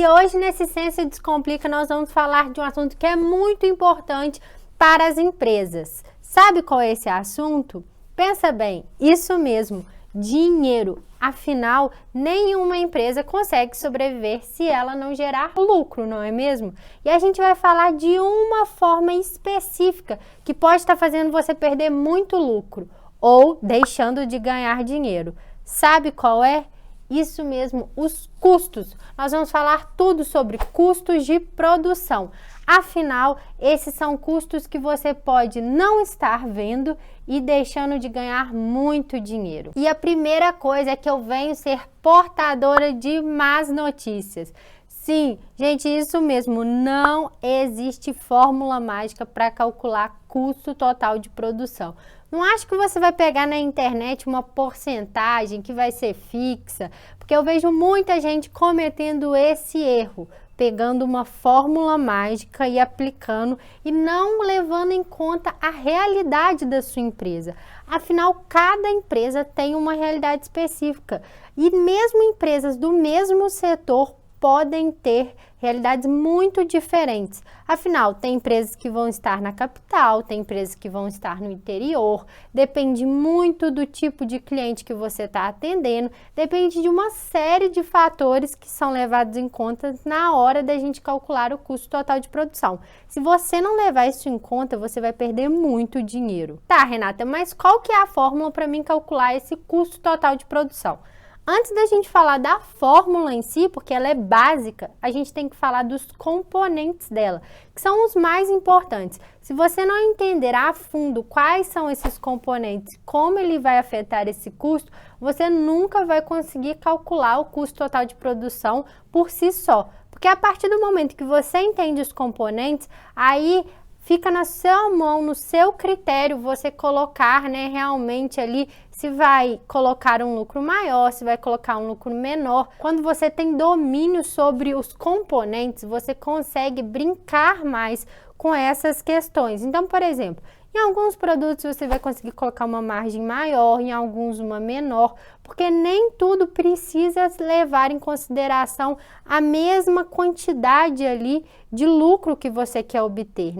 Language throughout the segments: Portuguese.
E hoje nesse Ciência Descomplica nós vamos falar de um assunto que é muito importante para as empresas. Sabe qual é esse assunto? Pensa bem, isso mesmo, dinheiro. Afinal, nenhuma empresa consegue sobreviver se ela não gerar lucro, não é mesmo? E a gente vai falar de uma forma específica que pode estar fazendo você perder muito lucro ou deixando de ganhar dinheiro. Sabe qual é? Isso mesmo, os custos. Nós vamos falar tudo sobre custos de produção. Afinal, esses são custos que você pode não estar vendo e deixando de ganhar muito dinheiro. E a primeira coisa é que eu venho ser portadora de más notícias. Sim, gente, isso mesmo, não existe fórmula mágica para calcular custo total de produção. Não acho que você vai pegar na internet uma porcentagem que vai ser fixa, porque eu vejo muita gente cometendo esse erro, pegando uma fórmula mágica e aplicando e não levando em conta a realidade da sua empresa. Afinal, cada empresa tem uma realidade específica e mesmo empresas do mesmo setor podem ter realidades muito diferentes. Afinal, tem empresas que vão estar na capital, tem empresas que vão estar no interior, depende muito do tipo de cliente que você está atendendo, depende de uma série de fatores que são levados em conta na hora da gente calcular o custo total de produção. Se você não levar isso em conta, você vai perder muito dinheiro. Tá, Renata, mas qual que é a fórmula para mim calcular esse custo total de produção? Antes da gente falar da fórmula em si, porque ela é básica, a gente tem que falar dos componentes dela, que são os mais importantes. Se você não entender a fundo quais são esses componentes, como ele vai afetar esse custo, você nunca vai conseguir calcular o custo total de produção por si só. Porque a partir do momento que você entende os componentes, aí fica na sua mão, no seu critério, você colocar, realmente ali se vai colocar um lucro maior, se vai colocar um lucro menor. Quando você tem domínio sobre os componentes, você consegue brincar mais com essas questões. Então, por exemplo, em alguns produtos você vai conseguir colocar uma margem maior, em alguns uma menor, porque nem tudo precisa levar em consideração a mesma quantidade ali de lucro que você quer obter,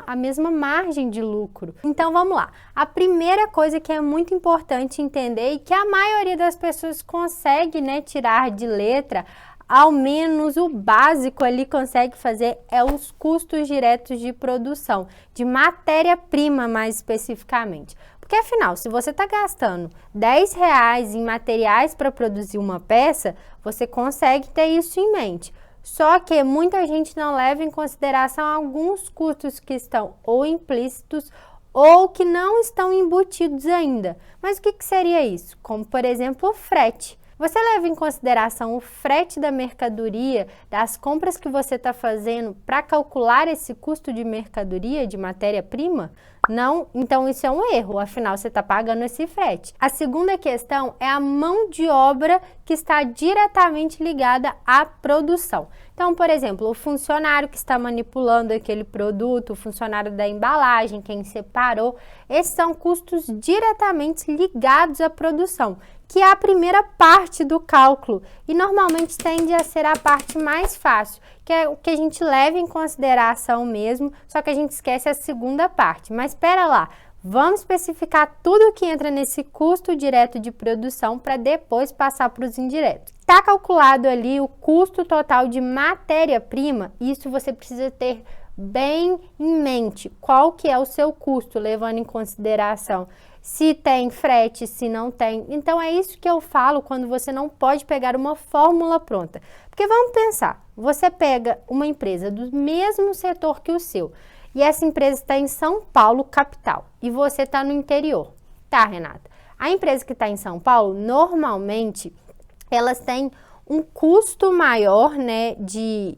a mesma margem de lucro. Então vamos lá. A primeira coisa que é muito importante entender e que a maioria das pessoas consegue, tirar de letra, ao menos o básico ali consegue fazer, é os custos diretos de produção, de matéria-prima mais especificamente. Porque afinal, se você está gastando R$10 em materiais para produzir uma peça, você consegue ter isso em mente. Só que muita gente não leva em consideração alguns custos que estão ou implícitos ou que não estão embutidos ainda. Mas o que seria isso? Como, por exemplo, o frete. Você leva em consideração o frete da mercadoria, das compras que você está fazendo para calcular esse custo de mercadoria, de matéria-prima? Não, então isso é um erro, afinal você está pagando esse frete. A segunda questão é a mão de obra que está diretamente ligada à produção. Então, por exemplo, o funcionário que está manipulando aquele produto, o funcionário da embalagem, quem separou, esses são custos diretamente ligados à produção, que é a primeira parte do cálculo e normalmente tende a ser a parte mais fácil, que é o que a gente leva em consideração mesmo, só que a gente esquece a segunda parte. Mas espera lá, vamos especificar tudo que entra nesse custo direto de produção para depois passar para os indiretos. Está calculado ali o custo total de matéria-prima, isso você precisa ter bem em mente qual que é o seu custo, levando em consideração se tem frete, se não tem. Então é isso que eu falo quando você não pode pegar uma fórmula pronta. Porque vamos pensar, você pega uma empresa do mesmo setor que o seu e essa empresa está em São Paulo, capital, e você está no interior. Tá, Renata? A empresa que está em São Paulo, normalmente, elas têm um custo maior, de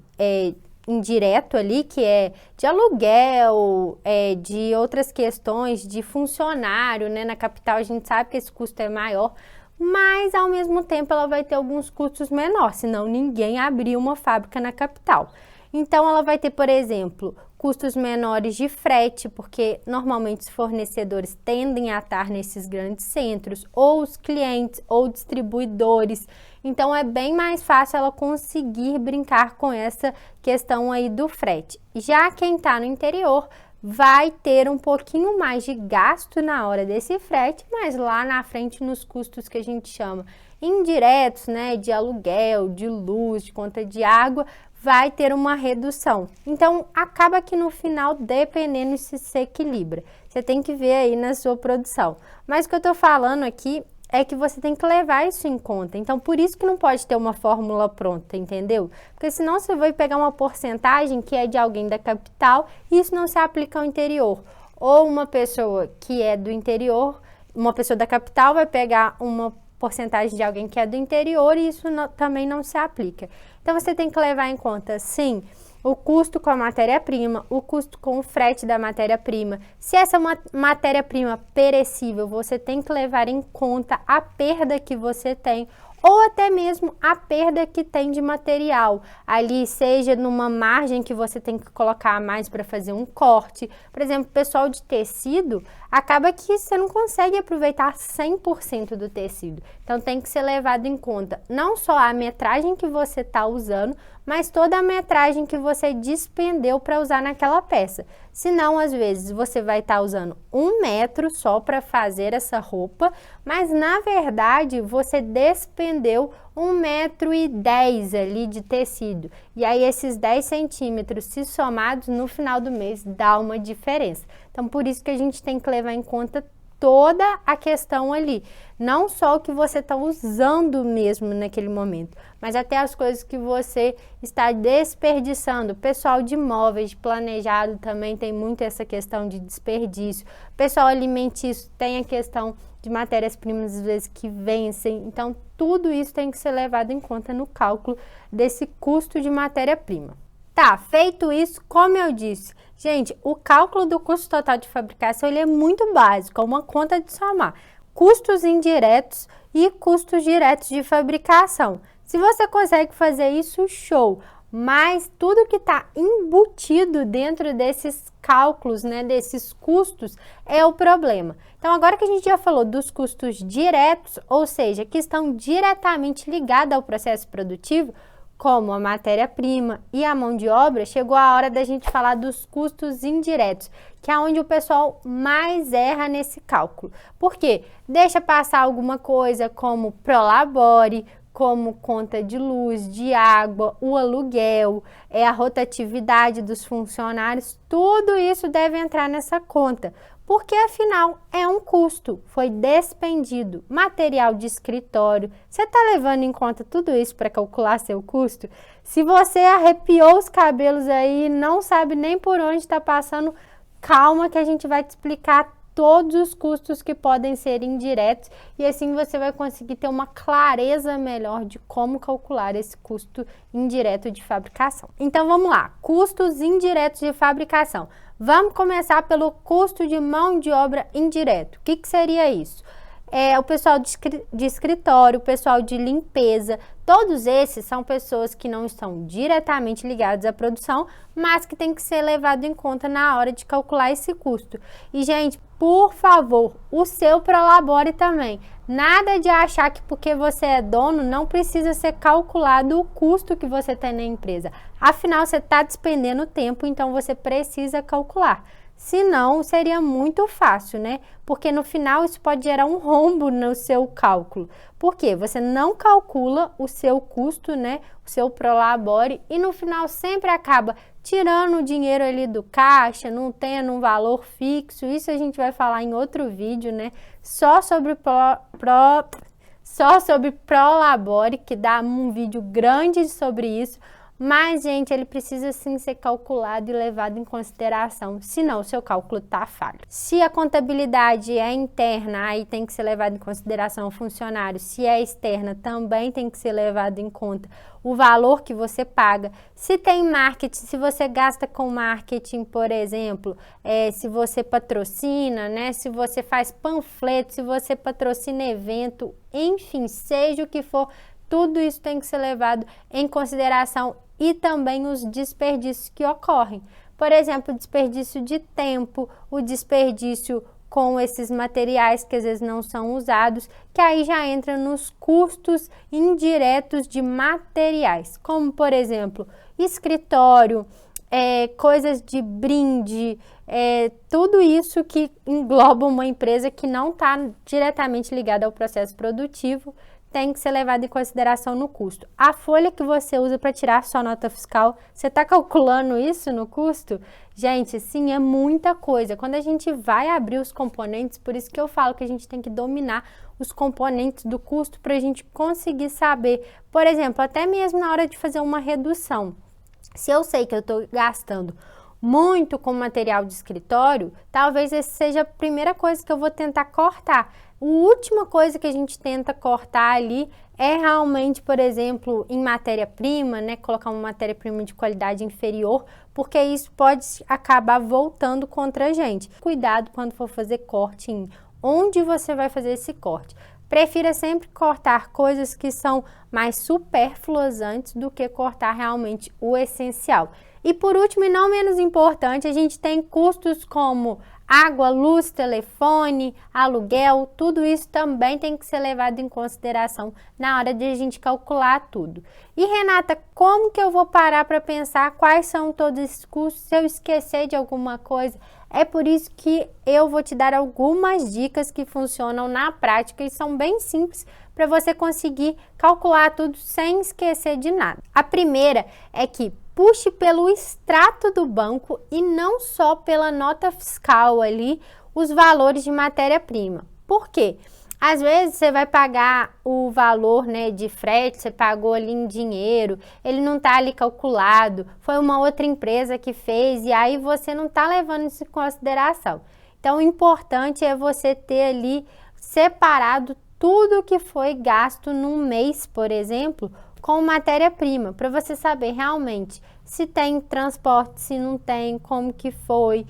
indireto ali, que é de aluguel, de outras questões, de funcionário, na capital a gente sabe que esse custo é maior, mas ao mesmo tempo ela vai ter alguns custos menores, senão ninguém abriu uma fábrica na capital. Então ela vai ter, por exemplo, custos menores de frete, porque normalmente os fornecedores tendem a estar nesses grandes centros, ou os clientes ou distribuidores. Então é bem mais fácil ela conseguir brincar com essa questão aí do frete. Já quem está no interior vai ter um pouquinho mais de gasto na hora desse frete, mas lá na frente nos custos que a gente chama indiretos, né, de aluguel, de luz, de conta de água, vai ter uma redução. Então, acaba que no final, dependendo se equilibra. Você tem que ver aí na sua produção. Mas o que eu tô falando aqui é que você tem que levar isso em conta. Então, por isso que não pode ter uma fórmula pronta, entendeu? Porque senão você vai pegar uma porcentagem que é de alguém da capital e isso não se aplica ao interior. Ou uma pessoa que é do interior, uma pessoa da capital vai pegar uma porcentagem de alguém que é do interior e isso também não se aplica. Então, você tem que levar em conta, sim, o custo com a matéria-prima, o custo com o frete da matéria-prima. Se essa é uma matéria-prima perecível, você tem que levar em conta a perda que você tem ou até mesmo a perda que tem de material. Ali, seja numa margem que você tem que colocar a mais para fazer um corte. Por exemplo, pessoal de tecido, acaba que você não consegue aproveitar 100% do tecido. Então, tem que ser levado em conta não só a metragem que você está usando, mas toda a metragem que você despendeu para usar naquela peça. Senão, às vezes, você vai estar usando 1 metro só para fazer essa roupa, mas na verdade você despendeu 1,10 m ali de tecido. E aí esses 10 centímetros, se somados no final do mês, dá uma diferença. Então, por isso que a gente tem que levar em conta toda a questão ali, não só o que você está usando mesmo naquele momento, mas até as coisas que você está desperdiçando. Pessoal de móveis, de planejado também tem muito essa questão de desperdício. Pessoal alimentício tem a questão de matérias-primas às vezes que vencem. Então, tudo isso tem que ser levado em conta no cálculo desse custo de matéria-prima. Tá, feito isso, como eu disse, gente, o cálculo do custo total de fabricação ele é muito básico, é uma conta de somar custos indiretos e custos diretos de fabricação. Se você consegue fazer isso, show! Mas tudo que está embutido dentro desses cálculos, né, desses custos, é o problema. Então, agora que a gente já falou dos custos diretos, ou seja, que estão diretamente ligados ao processo produtivo, como a matéria-prima e a mão de obra, chegou a hora da gente falar dos custos indiretos, que é onde o pessoal mais erra nesse cálculo. Por quê? Deixa passar alguma coisa como prolabore, como conta de luz, de água, o aluguel, a rotatividade dos funcionários, tudo isso deve entrar nessa conta. Porque afinal é um custo, foi despendido, material de escritório. Você está levando em conta tudo isso para calcular seu custo? Se você arrepiou os cabelos aí e não sabe nem por onde está passando, calma que a gente vai te explicar todos os custos que podem ser indiretos e assim você vai conseguir ter uma clareza melhor de como calcular esse custo indireto de fabricação. Então vamos lá, custos indiretos de fabricação. Vamos começar pelo custo de mão de obra indireto. O que seria isso? O pessoal de escritório, o pessoal de limpeza, todos esses são pessoas que não estão diretamente ligadas à produção, mas que tem que ser levado em conta na hora de calcular esse custo. E, gente, por favor, o seu prolabore também. Nada de achar que porque você é dono não precisa ser calculado o custo que você tem na empresa. Afinal, você está despendendo tempo, então você precisa calcular. Senão, seria muito fácil, né? Porque no final isso pode gerar um rombo no seu cálculo. Por quê? Você não calcula o seu custo, né? O seu prolabore e no final sempre acaba tirando o dinheiro ali do caixa, não tendo um valor fixo. Isso a gente vai falar em outro vídeo, né? Só sobre prolabore, que dá um vídeo grande sobre isso. Mas, gente, ele precisa sim ser calculado e levado em consideração, senão o seu cálculo está falho. Se a contabilidade é interna, aí tem que ser levado em consideração o funcionário. Se é externa, também tem que ser levado em conta o valor que você paga. Se tem marketing, se você gasta com marketing, por exemplo, se você patrocina, né? Se você faz panfleto, se você patrocina evento, enfim, seja o que for, tudo isso tem que ser levado em consideração e também os desperdícios que ocorrem. Por exemplo, o desperdício de tempo, o desperdício com esses materiais que às vezes não são usados, que aí já entra nos custos indiretos de materiais, como por exemplo, escritório, coisas de brinde, tudo isso que engloba uma empresa que não está diretamente ligada ao processo produtivo, tem que ser levado em consideração no custo. A folha que você usa para tirar sua nota fiscal, você está calculando isso no custo? Gente, sim, é muita coisa. Quando a gente vai abrir os componentes, por isso que eu falo que a gente tem que dominar os componentes do custo para a gente conseguir saber, por exemplo, até mesmo na hora de fazer uma redução. Se eu sei que eu estou gastando muito com material de escritório, talvez essa seja a primeira coisa que eu vou tentar cortar. A última coisa que a gente tenta cortar ali é realmente, por exemplo, em matéria-prima, né? Colocar uma matéria-prima de qualidade inferior, porque isso pode acabar voltando contra a gente. Cuidado quando for fazer corte em onde você vai fazer esse corte. Prefira sempre cortar coisas que são mais supérfluas antes do que cortar realmente o essencial. E por último, e não menos importante, a gente tem custos como água, luz, telefone, aluguel, tudo isso também tem que ser levado em consideração na hora de a gente calcular tudo. E Renata, como que eu vou parar para pensar quais são todos esses custos se eu esquecer de alguma coisa? É por isso que eu vou te dar algumas dicas que funcionam na prática e são bem simples para você conseguir calcular tudo sem esquecer de nada. A primeira é que puxe pelo extrato do banco e não só pela nota fiscal ali os valores de matéria-prima. Por quê? Às vezes você vai pagar o valor, né, de frete, você pagou ali em dinheiro, ele não está ali calculado, foi uma outra empresa que fez e aí você não está levando isso em consideração. Então, o importante é você ter ali separado tudo que foi gasto num mês, por exemplo, com matéria-prima, para você saber realmente se tem transporte, se não tem, como que foi,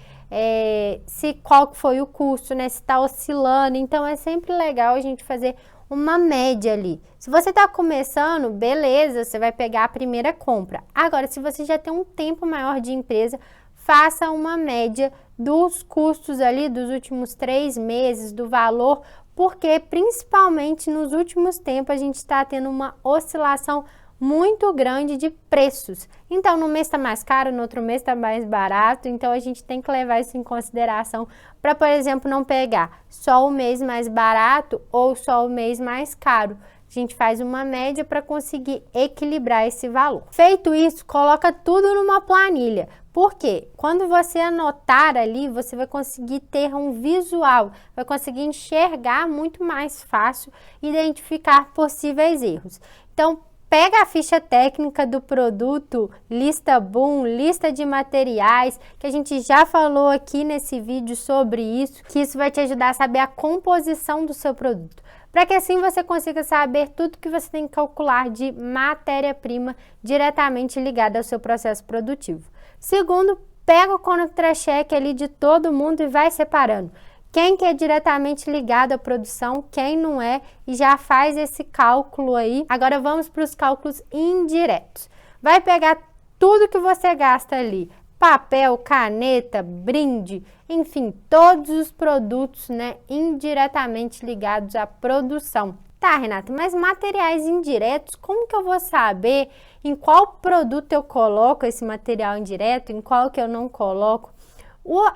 qual que foi o custo, né? Se está oscilando. Então, é sempre legal a gente fazer uma média ali. Se você está começando, beleza, você vai pegar a primeira compra. Agora, se você já tem um tempo maior de empresa, faça uma média dos custos ali dos últimos 3 meses, do valor, porque principalmente nos últimos tempos a gente está tendo uma oscilação muito grande de preços. Então, no mês está mais caro, no outro mês está mais barato, então a gente tem que levar isso em consideração para, por exemplo, não pegar só o mês mais barato ou só o mês mais caro. A gente faz uma média para conseguir equilibrar esse valor. Feito isso, coloca tudo numa planilha. Por quê? Quando você anotar ali, você vai conseguir ter um visual, vai conseguir enxergar muito mais fácil, identificar possíveis erros. Então, pega a ficha técnica do produto, lista BUM, lista de materiais, que a gente já falou aqui nesse vídeo sobre isso, que isso vai te ajudar a saber a composição do seu produto, para que assim você consiga saber tudo que você tem que calcular de matéria-prima diretamente ligada ao seu processo produtivo. Segundo, pega o contra-cheque ali de todo mundo e vai separando. Quem que é diretamente ligado à produção, quem não é, e já faz esse cálculo aí. Agora vamos para os cálculos indiretos. Vai pegar tudo que você gasta ali, papel, caneta, brinde, enfim, todos os produtos, né, indiretamente ligados à produção. Tá, Renata, mas materiais indiretos, como que eu vou saber em qual produto eu coloco esse material indireto, em qual que eu não coloco?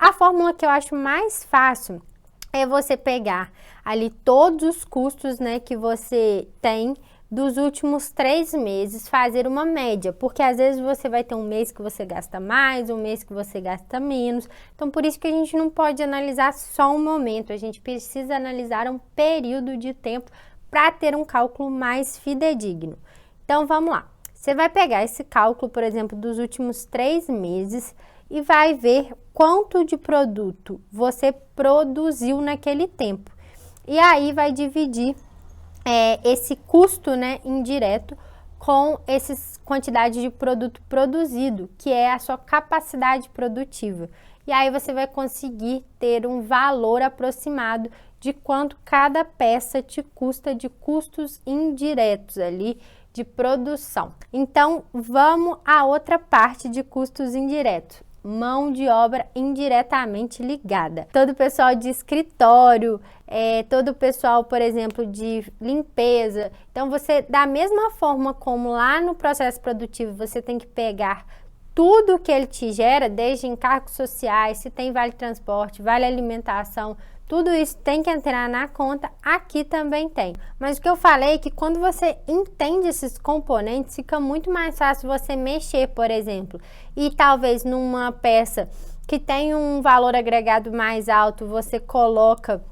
A fórmula que eu acho mais fácil é você pegar ali todos os custos, né, que você tem dos últimos 3 meses, fazer uma média, porque às vezes você vai ter um mês que você gasta mais, um mês que você gasta menos, então por isso que a gente não pode analisar só um momento, a gente precisa analisar um período de tempo para ter um cálculo mais fidedigno. Então vamos lá, você vai pegar esse cálculo, por exemplo, dos últimos 3 meses e vai ver quanto de produto você produziu naquele tempo. E aí vai dividir esse custo, né, indireto com essa quantidade de produto produzido, que é a sua capacidade produtiva. E aí você vai conseguir ter um valor aproximado de quanto cada peça te custa de custos indiretos ali de produção. Então, vamos à outra parte de custos indiretos. mão de obra indiretamente ligada. Todo o pessoal de escritório, todo o pessoal, por exemplo, de limpeza. Então, você, da mesma forma como lá no processo produtivo, você tem que pegar tudo que ele te gera, desde encargos sociais, se tem vale transporte, vale alimentação, tudo isso tem que entrar na conta, aqui também tem. Mas o que eu falei é que quando você entende esses componentes, fica muito mais fácil você mexer, por exemplo, e talvez numa peça que tem um valor agregado mais alto, você coloca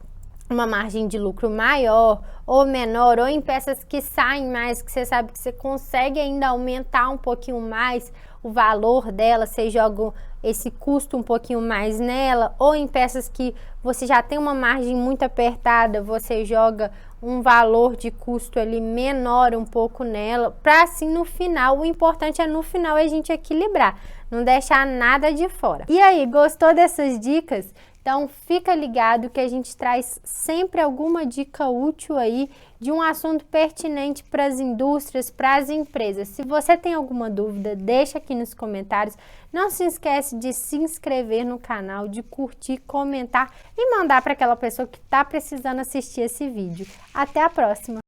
uma margem de lucro maior ou menor, ou em peças que saem mais, que você sabe que você consegue ainda aumentar um pouquinho mais o valor dela, você joga esse custo um pouquinho mais nela, ou em peças que você já tem uma margem muito apertada, você joga um valor de custo ali menor um pouco nela, para assim no final, o importante é no final a gente equilibrar, não deixar nada de fora. E aí, gostou dessas dicas? Então fica ligado que a gente traz sempre alguma dica útil aí de um assunto pertinente para as indústrias, para as empresas. Se você tem alguma dúvida, deixa aqui nos comentários. Não se esquece de se inscrever no canal, de curtir, comentar e mandar para aquela pessoa que está precisando assistir esse vídeo. Até a próxima!